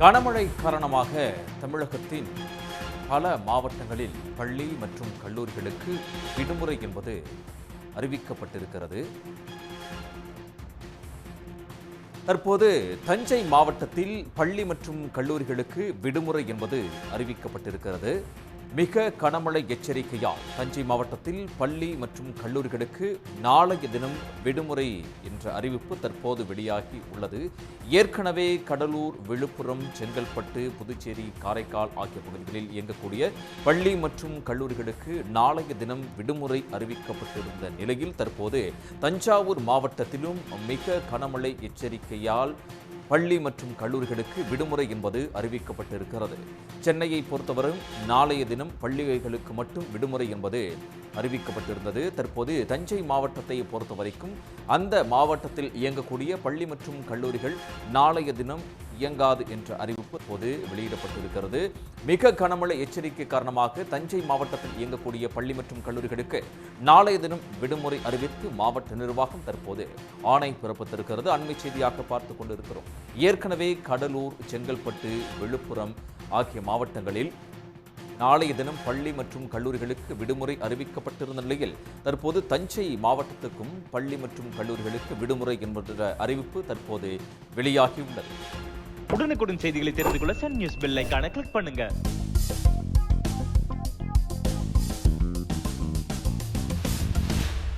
கனமழை காரணமாக தமிழகத்தின் பல மாவட்டங்களில் பள்ளி மற்றும் கல்லூரிகளுக்கு விடுமுறை என்பது அறிவிக்கப்பட்டிருக்கிறது. தற்போது தஞ்சை மாவட்டத்தில் பள்ளி மற்றும் கல்லூரிகளுக்கு விடுமுறை என்பது அறிவிக்கப்பட்டிருக்கிறது. மிக கனமழை எச்சரிக்கையால் தஞ்சை மாவட்டத்தில் பள்ளி மற்றும் கல்லூரிகளுக்கு நாளைய தினம் விடுமுறை என்ற அறிவிப்பு தற்போது வெளியாகி உள்ளது. ஏற்கனவே கடலூர், விழுப்புரம், செங்கல்பட்டு, புதுச்சேரி, காரைக்கால் ஆகிய பகுதிகளில் இயங்கக்கூடிய பள்ளி மற்றும் கல்லூரிகளுக்கு நாளைய தினம் விடுமுறை அறிவிக்கப்பட்டிருந்த நிலையில் தற்போது தஞ்சாவூர் மாவட்டத்திலும் மிக கனமழை எச்சரிக்கையால் பள்ளி மற்றும் கல்லூரிகளுக்கு விடுமுறை என்பது அறிவிக்கப்பட்டிருக்கிறது. சென்னையை பொறுத்தவரை நாளைய தினம் பள்ளிகளுக்கு மட்டும் விடுமுறை என்பது அறிவிக்கப்பட்டிருந்தது. தற்போது தஞ்சை மாவட்டத்தை பொறுத்த வரைக்கும் அந்த மாவட்டத்தில் இயங்கக்கூடிய பள்ளி மற்றும் கல்லூரிகள் நாளைய தினம் இயங்காது என்ற அறிவிப்பு இப்போது வெளியிடப்பட்டிருக்கிறது. மிக கனமழை எச்சரிக்கை காரணமாக தஞ்சை மாவட்டத்தில் இயங்கக்கூடிய பள்ளி மற்றும் கல்லூரிகளுக்கு நாளைய தினம் விடுமுறை அறிவித்து மாவட்ட நிர்வாகம் தற்போது ஆணை பிறப்பித்திருக்கிறது. அண்மை செய்தியாக பார்த்து கொண்டிருக்கிறோம். ஏற்கனவே கடலூர், செங்கல்பட்டு, விழுப்புரம் ஆகிய மாவட்டங்களில் நாளைய தினம் பள்ளி மற்றும் கல்லூரிகளுக்கு விடுமுறை அறிவிக்கப்பட்டிருந்த நிலையில் தற்போது தஞ்சை மாவட்டத்துக்கும் பள்ளி மற்றும் கல்லூரிகளுக்கு விடுமுறை என்ற அறிவிப்பு தற்போது வெளியாகியுள்ளது. உடனுக்குடன் செய்திகளை தெரிந்து கொள்ள சன் நியூஸ் பெல் ஐகானை கிளிக் பண்ணுங்க.